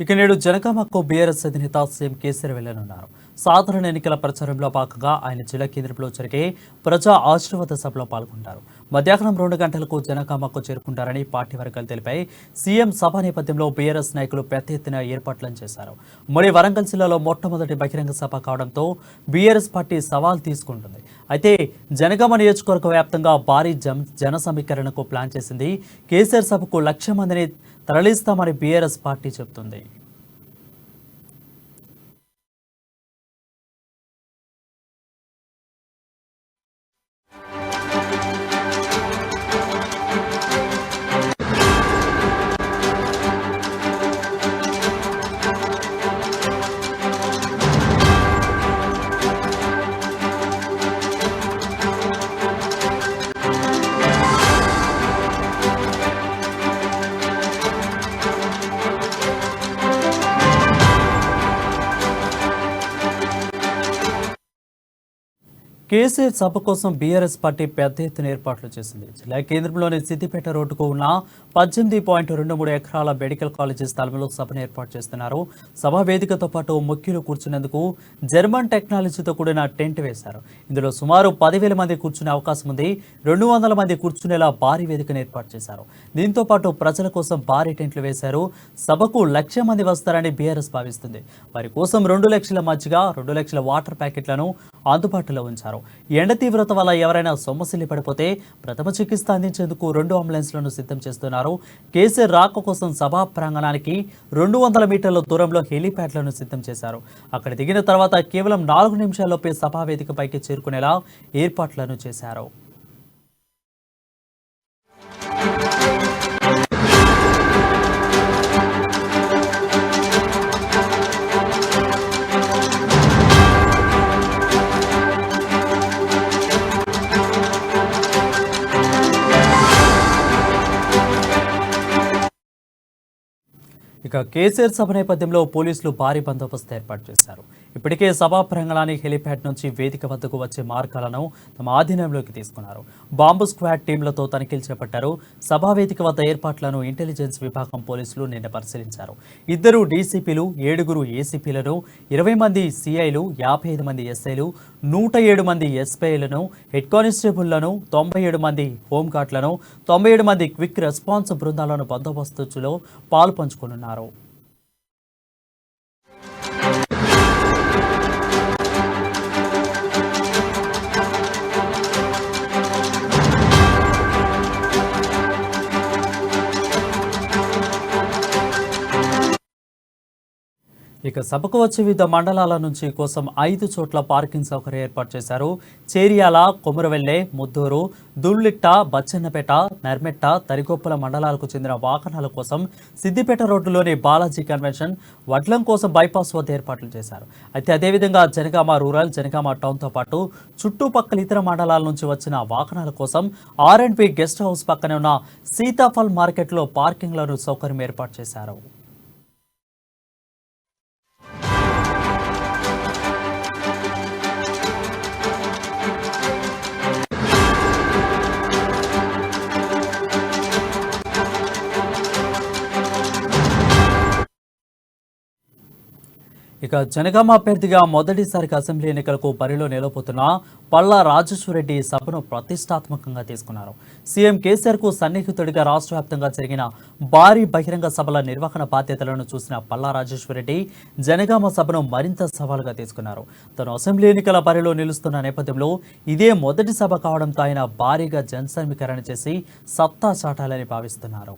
ఇక నేడు జనగామకు బీఆర్ఎస్ అధినేత సీఎం కేసీఆర్ వెళ్లనున్నారు. సాధారణ ఎన్నికల ప్రచారంలో భాగంగా ఆయన జిల్లా కేంద్రంలో జరిగే ప్రజా ఆశీర్వాద సభలో పాల్గొంటారు. మధ్యాహ్నం 2 గంటలకు జనగామకు చేరుకుంటారని పార్టీ వర్గాలు తెలిపాయి. సీఎం సభ నేపథ్యంలో బీఆర్ఎస్ నాయకులు పెద్ద ఎత్తున ఏర్పాట్లను చేశారు. మరి వరంగల్ జిల్లాలో మొట్టమొదటి బహిరంగ సభ కావడంతో బీఆర్ఎస్ పార్టీ సవాల్ తీసుకుంటుంది. అయితే జనగామ నియోజకవర్గ వ్యాప్తంగా భారీ జన సమీకరణకు ప్లాన్ చేసింది. కేసీఆర్ సభకు 1,00,000 మందిని తరలిస్తామని బీఆర్ఎస్ పార్టీ చెబుతుంది. కేసీఆర్ సభ కోసం బీఆర్ఎస్ పార్టీ పెద్ద ఎత్తున ఏర్పాట్లు చేసింది. జిల్లా కేంద్రంలోని సిద్దిపేట రోడ్డుకు ఉన్న 18.23 ఎకరాల మెడికల్ కాలేజీ స్థలంలో సభను ఏర్పాటు చేస్తున్నారు. సభా వేదికతో పాటు ముఖ్యులు కూర్చునేందుకు జర్మన్ టెక్నాలజీతో కూడిన టెంట్ వేశారు. ఇందులో సుమారు 10,000 మంది కూర్చునే అవకాశం ఉంది. 200 మంది కూర్చునేలా భారీ వేదికను ఏర్పాటు చేశారు. దీంతో పాటు ప్రజల కోసం భారీ టెంట్లు వేశారు. సభకు 1,00,000 మంది వస్తారని బీఆర్ఎస్ భావిస్తుంది. వారి కోసం 2 లక్షల మజ్జిగ, 2 లక్షల వాటర్ ప్యాకెట్లను అందుబాటులో ఉంచారు. ఎండ తీవ్రత వల్ల ఎవరైనా సొమ్మసిల్లి పడిపోతే ప్రథమ చికిత్స అందించేందుకు 2 అంబులెన్స్లను సిద్ధం చేస్తున్నారు. కేసీఆర్ రాక కోసం సభా ప్రాంగణానికి 200 మీటర్ల దూరంలో హెలీప్యాడ్లను సిద్ధం చేశారు. అక్కడ దిగిన తర్వాత కేవలం 4 నిమిషాల్లోపే సభా వేదికపైకి చేరుకునేలా ఏర్పాట్లను చేశారు. ఇక కేసీఆర్ సభ నేపథ్యంలో పోలీసులు భారీ బందోబస్తు ఏర్పాటు చేశారు. ఇప్పటికే సభా ప్రాంగణానికి హెలిప్యాడ్ నుంచి వేదిక వద్దకు వచ్చే మార్గాలను తమ ఆధీనంలోకి తీసుకున్నారు. బాంబు స్క్వాడ్ టీంలతో తనిఖీలు చేపట్టారు. సభా వేదిక వద్ద ఏర్పాట్లను ఇంటెలిజెన్స్ విభాగం పోలీసులు నిన్న పరిశీలించారు. 2 డీసీపీలు, 7 ఏసీపీలను, 20 మంది సీఐలు, 55 మంది ఎస్ఐలు, 107 మంది ఎస్పీలను, హెడ్ కానిస్టేబుళ్లను, 97 మంది హోంగార్డులను, 97 మంది క్విక్ రెస్పాన్స్ బృందాలను బందోబస్తులో పాల్పంచుకోనున్నారు. ఇక సభకు వచ్చే వివిధ మండలాల నుంచి కోసం 5 చోట్ల పార్కింగ్ సౌకర్యం ఏర్పాటు చేశారు. చేర్యాల, కొమురవెల్లె, ముద్దూరు, దుల్లిట్ట, బచ్చన్నపేట, నర్మెట్ట, తరిగొప్పల మండలాలకు చెందిన వాహనాల కోసం సిద్దిపేట రోడ్డులోని బాలాజీ కన్వెన్షన్, వడ్లం కోసం బైపాస్ వద్ద ఏర్పాట్లు చేశారు. అయితే అదేవిధంగా జనగామ రూరల్, జనగామ టౌన్తో పాటు చుట్టుపక్కల ఇతర మండలాల నుంచి వచ్చిన వాహనాల కోసం R&B గెస్ట్ హౌస్ పక్కనే ఉన్న సీతాఫల్ మార్కెట్లో పార్కింగ్లను సౌకర్యం ఏర్పాటు చేశారు. ఇక జనగామ అభ్యర్థిగా మొదటిసారిగా అసెంబ్లీ ఎన్నికలకు బరిలో నిలబోతున్న పల్లా రాజేశ్వరరెడ్డి సభను ప్రతిష్టాత్మకంగా తీసుకున్నారు. సీఎం కేసీఆర్కు సన్నిహితుడిగా రాష్ట్ర వ్యాప్తంగా జరిగిన భారీ బహిరంగ సభల నిర్వహణ బాధ్యతలను చూసిన పల్లా రాజేశ్వరరెడ్డి జనగామ సభను మరింత సవాలుగా తీసుకున్నారు. తను అసెంబ్లీ ఎన్నికల బరిలో నిలుస్తున్న నేపథ్యంలో ఇదే మొదటి సభ కావడంతో ఆయన భారీగా జనసమీకరణ చేసి సత్తా చాటాలని భావిస్తున్నారు.